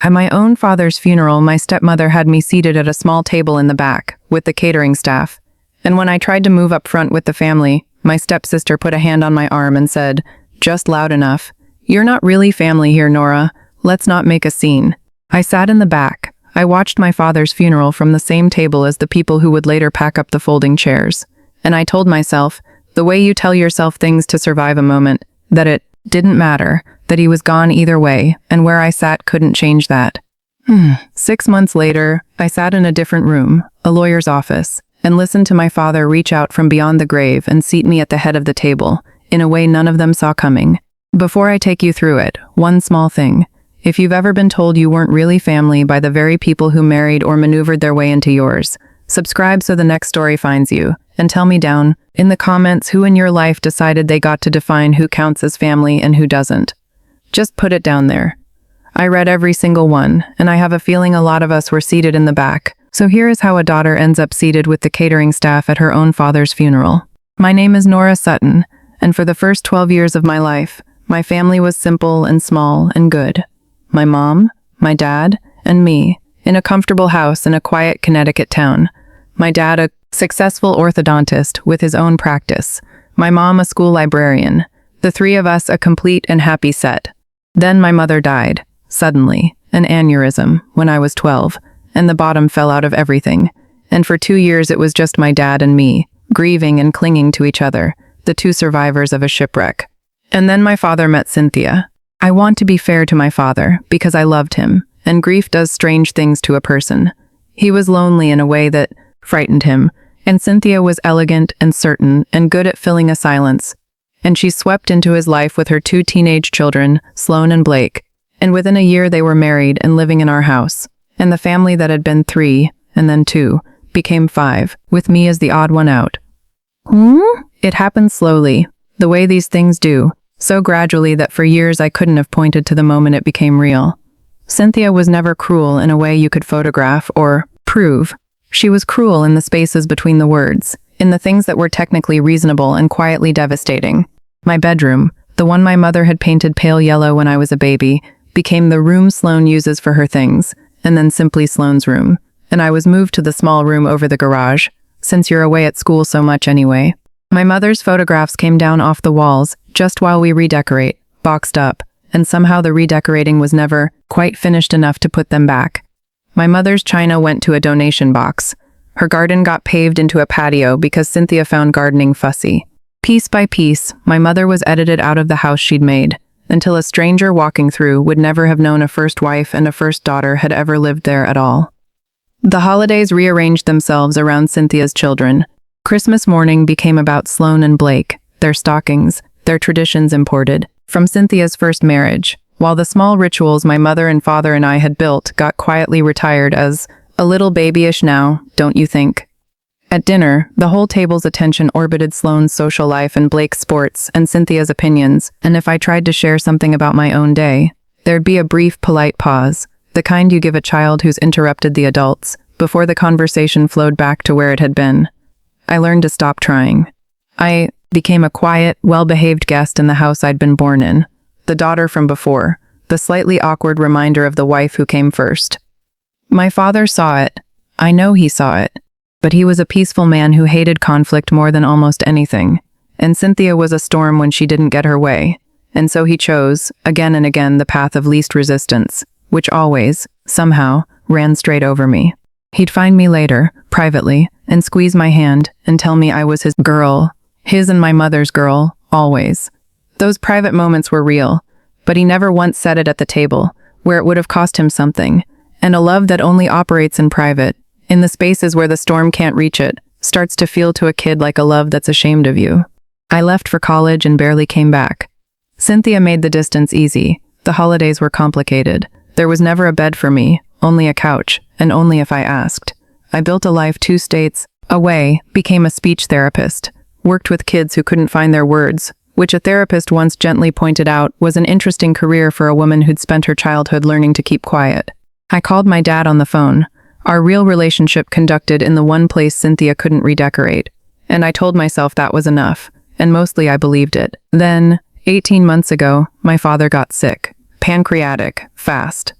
At my own father's funeral, my stepmother had me seated at a small table in the back, with the catering staff. And when I tried to move up front with the family, my stepsister put a hand on my arm and said, just loud enough, "You're not really family here, Nora. Let's not make a scene." I sat in the back. I watched my father's funeral from the same table as the people who would later pack up the folding chairs. And I told myself, the way you tell yourself things to survive a moment, that it didn't matter, that he was gone either way, and where I sat couldn't change that. 6 months later, I sat in a different room, a lawyer's office, and listened to my father reach out from beyond the grave and seat me at the head of the table, in a way none of them saw coming. Before I take you through it, one small thing. If you've ever been told you weren't really family by the very people who married or maneuvered their way into yours, subscribe so the next story finds you, and tell me down in the comments who in your life decided they got to define who counts as family and who doesn't. Just put it down there. I read every single one, and I have a feeling a lot of us were seated in the back. So here is how a daughter ends up seated with the catering staff at her own father's funeral. My name is Nora Sutton, and for the first 12 years of my life, my family was simple and small and good. My mom, my dad, and me, in a comfortable house in a quiet Connecticut town. My dad a successful orthodontist with his own practice. My mom a school librarian. The three of us a complete and happy set. Then my mother died, suddenly, an aneurysm, when I was 12, and the bottom fell out of everything. And for 2 years it was just my dad and me, grieving and clinging to each other, the two survivors of a shipwreck. And then my father met Cynthia. I want to be fair to my father, because I loved him, and grief does strange things to a person. He was lonely in a way that frightened him, and Cynthia was elegant and certain and good at filling a silence. And she swept into his life with her 2 teenage children, Sloan and Blake, and within a year they were married and living in our house. And the family that had been 3, and then 2, became 5, with me as the odd one out. It happened slowly, the way these things do, so gradually that for years I couldn't have pointed to the moment it became real. Cynthia was never cruel in a way you could photograph or prove. She was cruel in the spaces between the words, in the things that were technically reasonable and quietly devastating. My bedroom, the one my mother had painted pale yellow when I was a baby, became the room Sloan uses for her things, and then simply Sloan's room. And I was moved to the small room over the garage, since you're away at school so much anyway. My mother's photographs came down off the walls, just while we redecorate, boxed up, and somehow the redecorating was never quite finished enough to put them back. My mother's china went to a donation box. Her garden got paved into a patio because Cynthia found gardening fussy. Piece by piece, my mother was edited out of the house she'd made, until a stranger walking through would never have known a first wife and a first daughter had ever lived there at all. The holidays rearranged themselves around Cynthia's children. Christmas morning became about Sloan and Blake, their stockings, their traditions imported from Cynthia's first marriage, while the small rituals my mother and father and I had built got quietly retired as a little babyish now, don't you think? At dinner, the whole table's attention orbited Sloan's social life and Blake's sports and Cynthia's opinions, and if I tried to share something about my own day, there'd be a brief, polite pause, the kind you give a child who's interrupted the adults, before the conversation flowed back to where it had been. I learned to stop trying. I became a quiet, well-behaved guest in the house I'd been born in, the daughter from before, the slightly awkward reminder of the wife who came first. My father saw it. I know he saw it. But he was a peaceful man who hated conflict more than almost anything. And Cynthia was a storm when she didn't get her way. And so he chose, again and again, the path of least resistance, which always, somehow, ran straight over me. He'd find me later, privately, and squeeze my hand and tell me I was his girl, his and my mother's girl, always. Those private moments were real, but he never once said it at the table, where it would have cost him something. And a love that only operates in private, in the spaces where the storm can't reach it, starts to feel to a kid like a love that's ashamed of you. I left for college and barely came back. Cynthia made the distance easy. The holidays were complicated. There was never a bed for me, only a couch, and only if I asked. I built a life 2 states away, became a speech therapist, worked with kids who couldn't find their words, which a therapist once gently pointed out was an interesting career for a woman who'd spent her childhood learning to keep quiet. I called my dad on the phone, our real relationship conducted in the one place Cynthia couldn't redecorate, and I told myself that was enough, and mostly I believed it. Then, 18 months ago, my father got sick. Pancreatic, fast.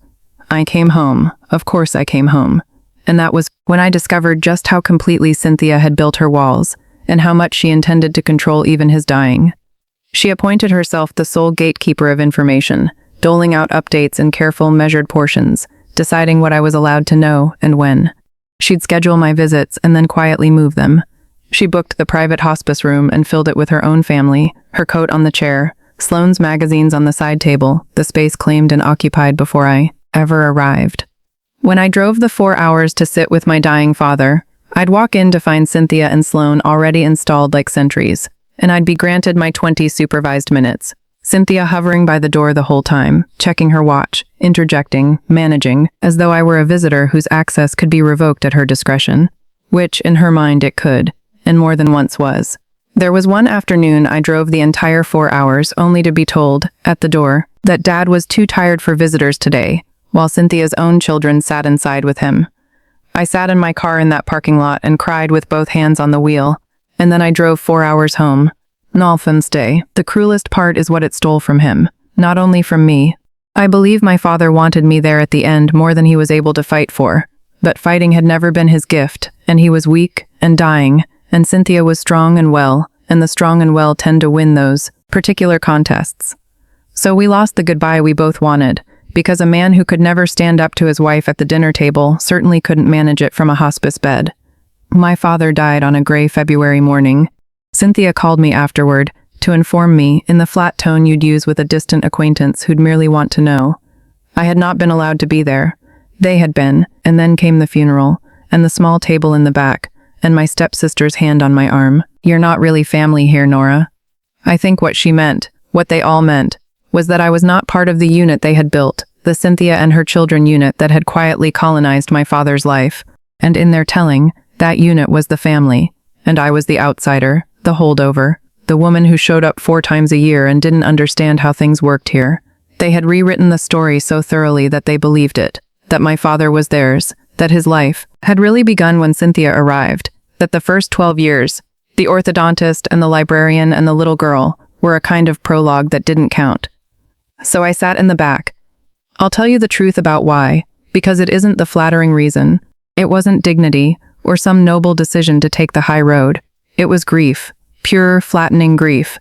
I came home. Of course I came home. And that was when I discovered just how completely Cynthia had built her walls, and how much she intended to control even his dying. She appointed herself the sole gatekeeper of information, doling out updates in careful, measured portions, deciding what I was allowed to know and when. She'd schedule my visits and then quietly move them. She booked the private hospice room and filled it with her own family, her coat on the chair, Sloane's magazines on the side table, the space claimed and occupied before I ever arrived. When I drove the 4 hours to sit with my dying father, I'd walk in to find Cynthia and Sloane already installed like sentries, and I'd be granted my 20 supervised minutes. Cynthia hovering by the door the whole time, checking her watch, interjecting, managing, as though I were a visitor whose access could be revoked at her discretion, which, in her mind, it could, and more than once was. There was one afternoon I drove the entire 4 hours only to be told, at the door, that Dad was too tired for visitors today, while Cynthia's own children sat inside with him. I sat in my car in that parking lot and cried with both hands on the wheel, and then I drove 4 hours home. Nolfen's day. The cruelest part is what it stole from him, not only from me. I believe my father wanted me there at the end more than he was able to fight for, but fighting had never been his gift, and he was weak and dying, and Cynthia was strong and well, and the strong and well tend to win those particular contests. So we lost the goodbye we both wanted, because a man who could never stand up to his wife at the dinner table certainly couldn't manage it from a hospice bed. My father died on a gray February morning. Cynthia called me afterward to inform me, in the flat tone you'd use with a distant acquaintance who'd merely want to know. I had not been allowed to be there. They had been, and then came the funeral, and the small table in the back, and my stepsister's hand on my arm. You're not really family here, Nora. I think what she meant, what they all meant, was that I was not part of the unit they had built, the Cynthia and her children unit that had quietly colonized my father's life, and in their telling, that unit was the family, and I was the outsider, the holdover, the woman who showed up 4 times a year and didn't understand how things worked here. They had rewritten the story so thoroughly that they believed it, that my father was theirs, that his life had really begun when Cynthia arrived, that the first 12 years, the orthodontist and the librarian and the little girl, were a kind of prologue that didn't count. So I sat in the back. I'll tell you the truth about why, because it isn't the flattering reason. It wasn't dignity, or some noble decision to take the high road. It was grief, pure, flattening grief.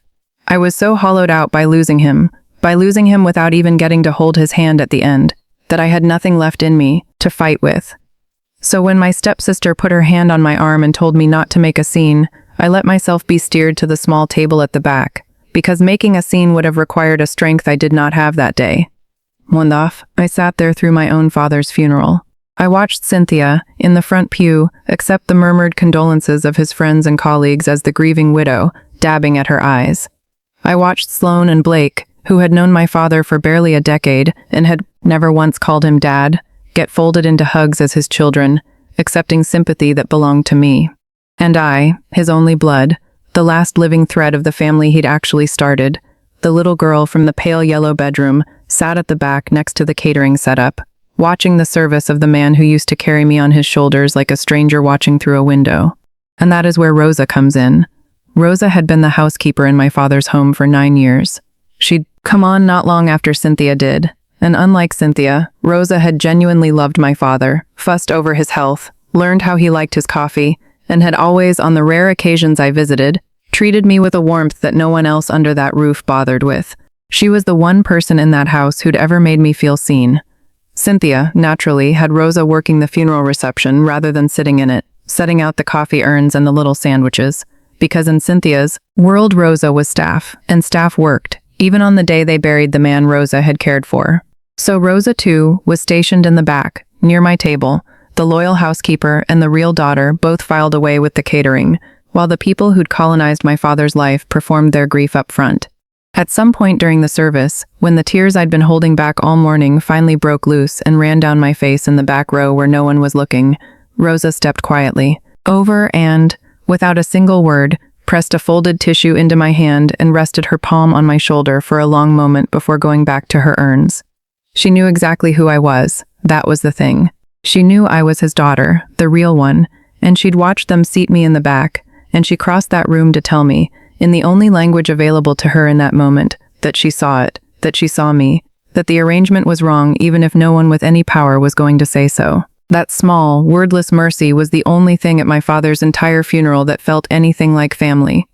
I was so hollowed out by losing him without even getting to hold his hand at the end, that I had nothing left in me to fight with. So when my stepsister put her hand on my arm and told me not to make a scene, I let myself be steered to the small table at the back, because making a scene would have required a strength I did not have that day. One off, I sat there through my own father's funeral. I watched Cynthia, in the front pew, accept the murmured condolences of his friends and colleagues as the grieving widow, dabbing at her eyes. I watched Sloane and Blake, who had known my father for barely a decade and had never once called him Dad, get folded into hugs as his children, accepting sympathy that belonged to me. And I, his only blood, the last living thread of the family he'd actually started, the little girl from the pale yellow bedroom, sat at the back next to the catering setup, watching the service of the man who used to carry me on his shoulders like a stranger watching through a window. And that is where Rosa comes in. Rosa had been the housekeeper in my father's home for 9 years. She'd come on not long after Cynthia did, and unlike Cynthia, Rosa had genuinely loved my father, fussed over his health, learned how he liked his coffee, and had always, on the rare occasions I visited, treated me with a warmth that no one else under that roof bothered with. She was the one person in that house who'd ever made me feel seen. Cynthia, naturally, had Rosa working the funeral reception rather than sitting in it, setting out the coffee urns and the little sandwiches, because in Cynthia's world Rosa was staff, and staff worked, even on the day they buried the man Rosa had cared for. So Rosa, too, was stationed in the back, near my table, the loyal housekeeper and the real daughter both filed away with the catering, while the people who'd colonized my father's life performed their grief up front. At some point during the service, when the tears I'd been holding back all morning finally broke loose and ran down my face in the back row where no one was looking, Rosa stepped quietly over and, without a single word, pressed a folded tissue into my hand and rested her palm on my shoulder for a long moment before going back to her urns. She knew exactly who I was. That was the thing. She knew I was his daughter, the real one, and she'd watched them seat me in the back, and she crossed that room to tell me, in the only language available to her in that moment, that she saw it, that she saw me, that the arrangement was wrong even if no one with any power was going to say so. That small, wordless mercy was the only thing at my father's entire funeral that felt anything like family.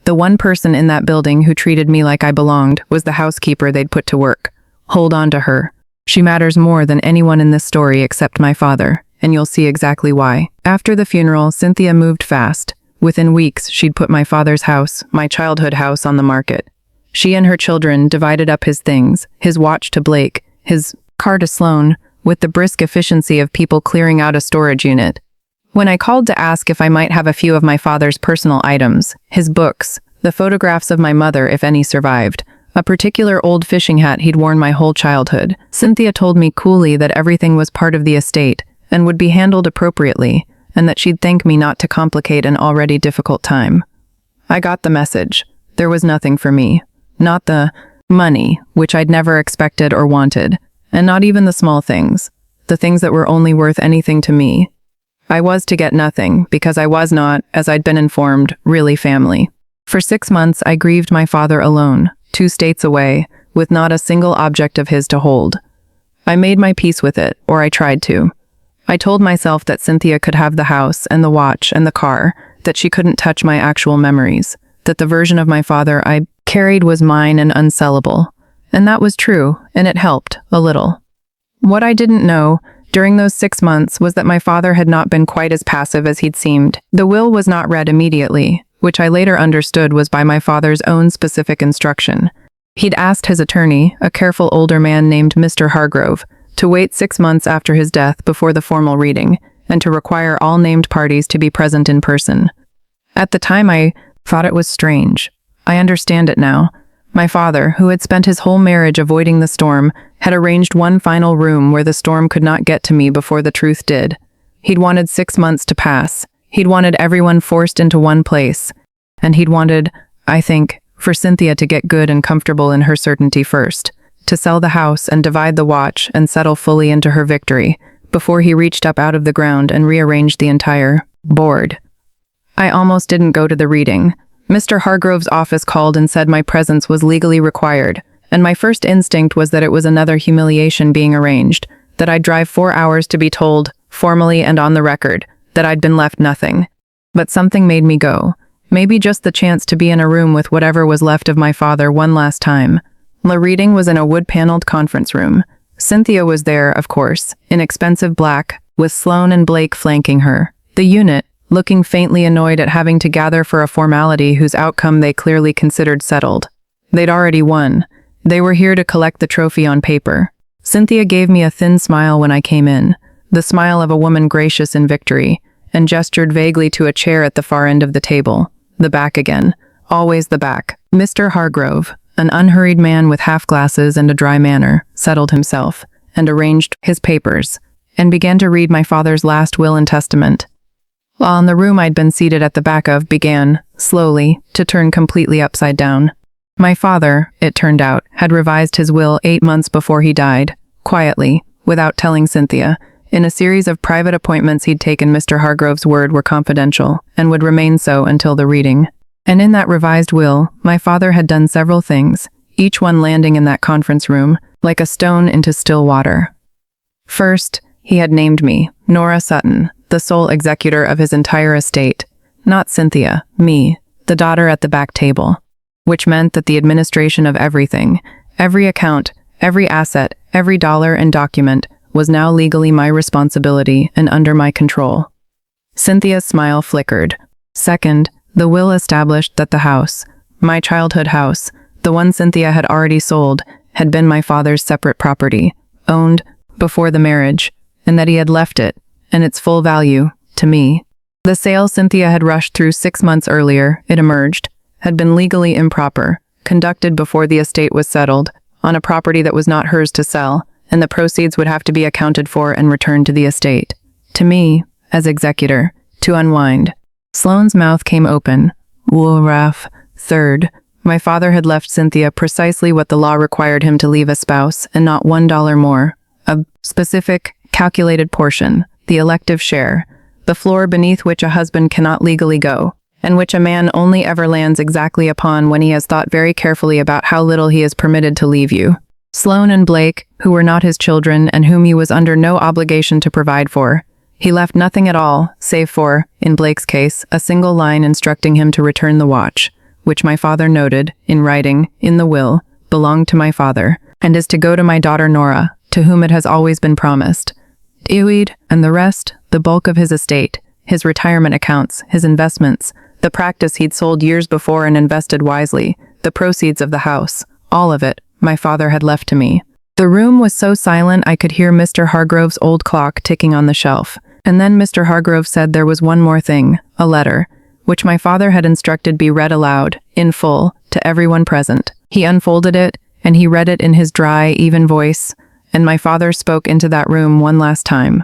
The one person in that building who treated me like I belonged was the housekeeper they'd put to work. Hold on to her. She matters more than anyone in this story except my father, and you'll see exactly why. After the funeral, Cynthia moved fast. Within weeks, she'd put my father's house, my childhood house, on the market. She and her children divided up his things, his watch to Blake, his car to Sloan, with the brisk efficiency of people clearing out a storage unit. When I called to ask if I might have a few of my father's personal items, his books, the photographs of my mother if any survived, a particular old fishing hat he'd worn my whole childhood, Cynthia told me coolly that everything was part of the estate and would be handled appropriately, and that she'd thank me not to complicate an already difficult time. I got the message. There was nothing for me. Not the money, which I'd never expected or wanted, and not even the small things, the things that were only worth anything to me. I was to get nothing, because I was not, as I'd been informed, really family. For 6 months I grieved my father alone, 2 states away, with not a single object of his to hold. I made my peace with it, or I tried to. I told myself that Cynthia could have the house and the watch and the car, that she couldn't touch my actual memories, that the version of my father I carried was mine and unsellable. And that was true, and it helped, a little. What I didn't know, during those 6 months, was that my father had not been quite as passive as he'd seemed. The will was not read immediately, which I later understood was by my father's own specific instruction. He'd asked his attorney, a careful older man named Mr. Hargrove, to wait 6 months after his death before the formal reading, and to require all named parties to be present in person. At the time I thought it was strange. I understand it now. My father, who had spent his whole marriage avoiding the storm, had arranged one final room where the storm could not get to me before the truth did. He'd wanted 6 months to pass. He'd wanted everyone forced into one place. And he'd wanted, I think, for Cynthia to get good and comfortable in her certainty first, to sell the house and divide the watch and settle fully into her victory, before he reached up out of the ground and rearranged the entire board. I almost didn't go to the reading. Mr. Hargrove's office called and said my presence was legally required, and my first instinct was that it was another humiliation being arranged, that I'd drive 4 hours to be told, formally and on the record, that I'd been left nothing. But something made me go. Maybe just the chance to be in a room with whatever was left of my father one last time. The reading was in a wood-paneled conference room. Cynthia was there, of course, in expensive black, with Sloan and Blake flanking her. The unit, looking faintly annoyed at having to gather for a formality whose outcome they clearly considered settled. They'd already won. They were here to collect the trophy on paper. Cynthia gave me a thin smile when I came in, the smile of a woman gracious in victory, and gestured vaguely to a chair at the far end of the table. The back again. Always the back. Mr. Hargrove, an unhurried man with half-glasses and a dry manner, settled himself, and arranged his papers, and began to read my father's last will and testament. While in the room I'd been seated at the back of began, slowly, to turn completely upside down. My father, it turned out, had revised his will 8 months before he died, quietly, without telling Cynthia. In a series of private appointments he'd taken, Mr. Hargrove's word were confidential, and would remain so until the reading. And in that revised will, my father had done several things, each one landing in that conference room, like a stone into still water. First, he had named me, Nora Sutton, the sole executor of his entire estate, not Cynthia, me, the daughter at the back table, which meant that the administration of everything, every account, every asset, every dollar and document, was now legally my responsibility and under my control. Cynthia's smile flickered. Second, the will established that the house, my childhood house, the one Cynthia had already sold, had been my father's separate property, owned before the marriage, and that he had left it, and its full value, to me. The sale Cynthia had rushed through 6 months earlier, it emerged, had been legally improper, conducted before the estate was settled, on a property that was not hers to sell, and the proceeds would have to be accounted for and returned to the estate. To me, as executor, to unwind. Sloane's mouth came open. Woolraff. Third, my father had left Cynthia precisely what the law required him to leave a spouse, and not $1 more. A specific, calculated portion, the elective share, the floor beneath which a husband cannot legally go, and which a man only ever lands exactly upon when he has thought very carefully about how little he is permitted to leave you. Sloane and Blake, who were not his children and whom he was under no obligation to provide for. He left nothing at all, save for, in Blake's case, a single line instructing him to return the watch, which my father noted, in writing, in the will, belonged to my father, and is to go to my daughter Nora, to whom it has always been promised. Iwid, and the rest, the bulk of his estate, his retirement accounts, his investments, the practice he'd sold years before and invested wisely, the proceeds of the house, all of it, my father had left to me. The room was so silent I could hear Mr. Hargrove's old clock ticking on the shelf. And then Mr. Hargrove said there was one more thing, a letter, which my father had instructed be read aloud, in full, to everyone present. He unfolded it, and he read it in his dry, even voice, and my father spoke into that room one last time.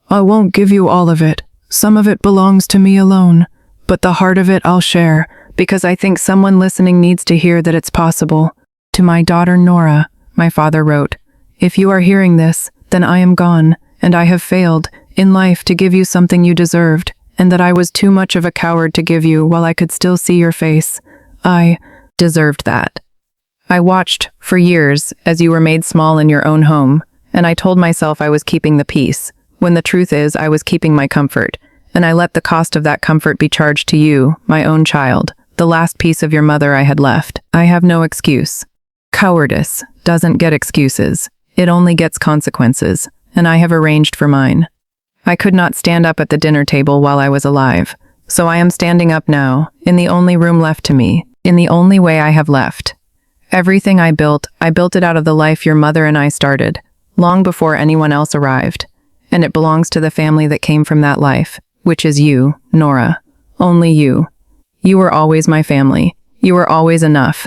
"I won't give you all of it. Some of it belongs to me alone, but the heart of it I'll share, because I think someone listening needs to hear that it's possible. To my daughter Nora," my father wrote, "if you are hearing this, then I am gone, and I have failed in life to give you something you deserved, and that I was too much of a coward to give you while I could still see your face. I deserved that. I watched, for years, as you were made small in your own home, and I told myself I was keeping the peace, when the truth is I was keeping my comfort, and I let the cost of that comfort be charged to you, my own child, the last piece of your mother I had left. I have no excuse. Cowardice doesn't get excuses. It only gets consequences, and I have arranged for mine. I could not stand up at the dinner table while I was alive, so I am standing up now, in the only room left to me, in the only way I have left. Everything I built it out of the life your mother and I started, long before anyone else arrived, and it belongs to the family that came from that life, which is you, Nora. Only you. You were always my family. You were always enough.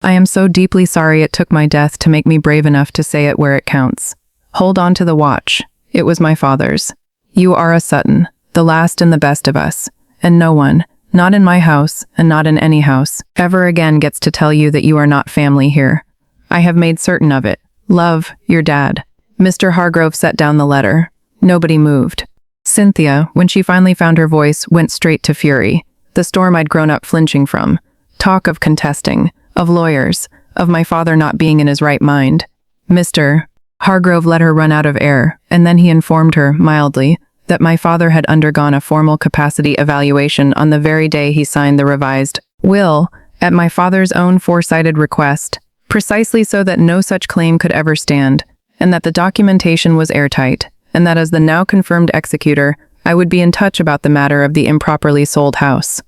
I am so deeply sorry it took my death to make me brave enough to say it where it counts. Hold on to the watch. It was my father's. You are a Sutton, the last and the best of us, and no one, not in my house, and not in any house, ever again gets to tell you that you are not family here. I have made certain of it. Love, your dad." Mr. Hargrove set down the letter. Nobody moved. Cynthia, when she finally found her voice, went straight to fury. The storm I'd grown up flinching from. Talk of contesting, of lawyers, of my father not being in his right mind. Mr. Hargrove let her run out of air, and then he informed her, mildly, that my father had undergone a formal capacity evaluation on the very day he signed the revised will, at my father's own foresighted request, precisely so that no such claim could ever stand, and that the documentation was airtight, and that as the now confirmed executor, I would be in touch about the matter of the improperly sold house.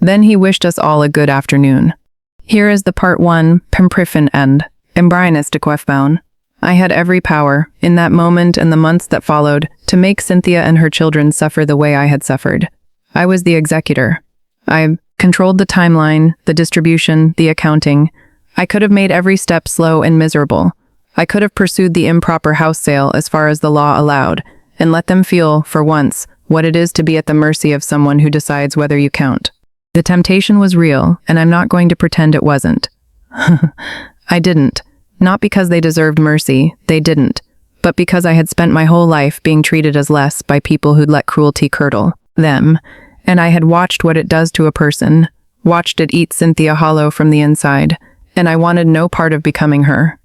Then he wished us all a good afternoon. Here is the part 1, Pempriffen end, Embryonus de Quefbaun. I had every power, in that moment and the months that followed, to make Cynthia and her children suffer the way I had suffered. I was the executor. I controlled the timeline, the distribution, the accounting. I could have made every step slow and miserable. I could have pursued the improper house sale as far as the law allowed, and let them feel, for once, what it is to be at the mercy of someone who decides whether you count. The temptation was real, and I'm not going to pretend it wasn't. I didn't. Not because they deserved mercy, they didn't, but because I had spent my whole life being treated as less by people who'd let cruelty curdle them, and I had watched what it does to a person, watched it eat Cynthia hollow from the inside, and I wanted no part of becoming her.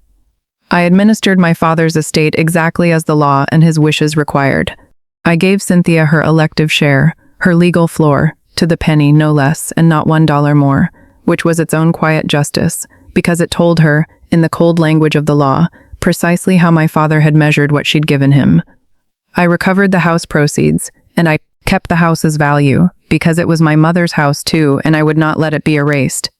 I administered my father's estate exactly as the law and his wishes required. I gave Cynthia her elective share, her legal floor, to the penny, no less, and not $1 more, which was its own quiet justice, because it told her, in the cold language of the law, precisely how my father had measured what she'd given him. I recovered the house proceeds, and I kept the house's value, because it was my mother's house too, and I would not let it be erased.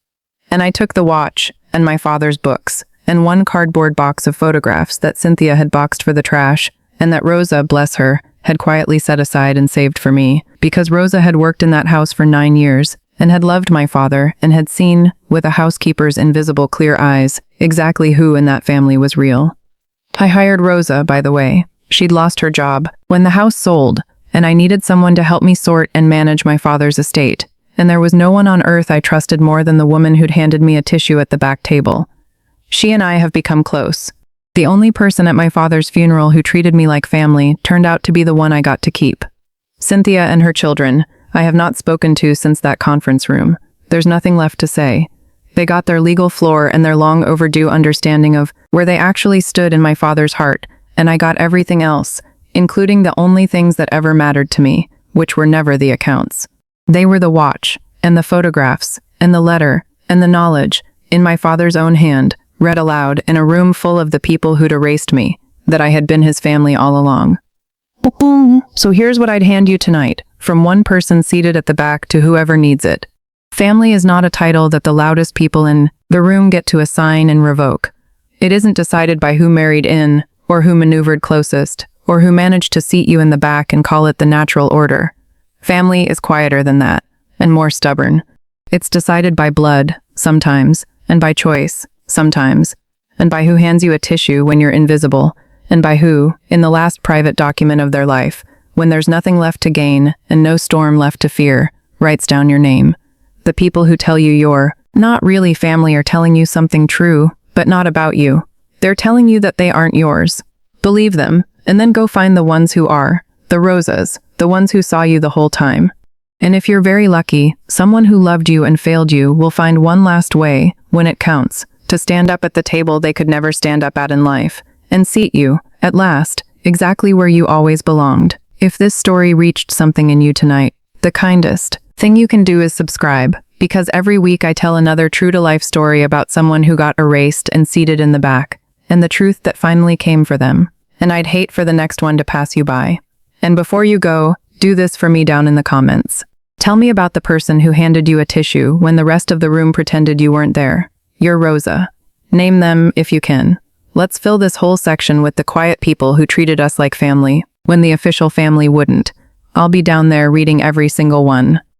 And I took the watch, and my father's books, and one cardboard box of photographs that Cynthia had boxed for the trash, and that Rosa, bless her, had quietly set aside and saved for me, because Rosa had worked in that house for 9 years, and had loved my father, and had seen, with a housekeeper's invisible clear eyes, exactly who in that family was real. I hired Rosa, by the way. She'd lost her job when the house sold, and I needed someone to help me sort and manage my father's estate, and there was no one on earth I trusted more than the woman who'd handed me a tissue at the back table. She and I have become close. The only person at my father's funeral who treated me like family turned out to be the one I got to keep. Cynthia and her children, I have not spoken to since that conference room. There's nothing left to say. They got their legal floor and their long overdue understanding of where they actually stood in my father's heart, and I got everything else, including the only things that ever mattered to me, which were never the accounts. They were the watch, and the photographs, and the letter, and the knowledge, in my father's own hand, read aloud in a room full of the people who'd erased me, that I had been his family all along. So here's what I'd hand you tonight, from one person seated at the back to whoever needs it. Family is not a title that the loudest people in the room get to assign and revoke. It isn't decided by who married in, or who maneuvered closest, or who managed to seat you in the back and call it the natural order. Family is quieter than that, and more stubborn. It's decided by blood, sometimes, and by choice, sometimes, and by who hands you a tissue when you're invisible, and by who, in the last private document of their life, when there's nothing left to gain and no storm left to fear, writes down your name. The people who tell you you're not really family are telling you something true, but not about you. They're telling you that they aren't yours. Believe them, and then go find the ones who are, the Rosas, the ones who saw you the whole time. And if you're very lucky, someone who loved you and failed you will find one last way, when it counts, to stand up at the table they could never stand up at in life, and seat you, at last, exactly where you always belonged. If this story reached something in you tonight, the kindest thing you can do is subscribe, because every week I tell another true-to-life story about someone who got erased and seated in the back, and the truth that finally came for them. And I'd hate for the next one to pass you by. And before you go, do this for me down in the comments. Tell me about the person who handed you a tissue when the rest of the room pretended you weren't there. You're Rosa. Name them if you can. Let's fill this whole section with the quiet people who treated us like family, when the official family wouldn't. I'll be down there reading every single one.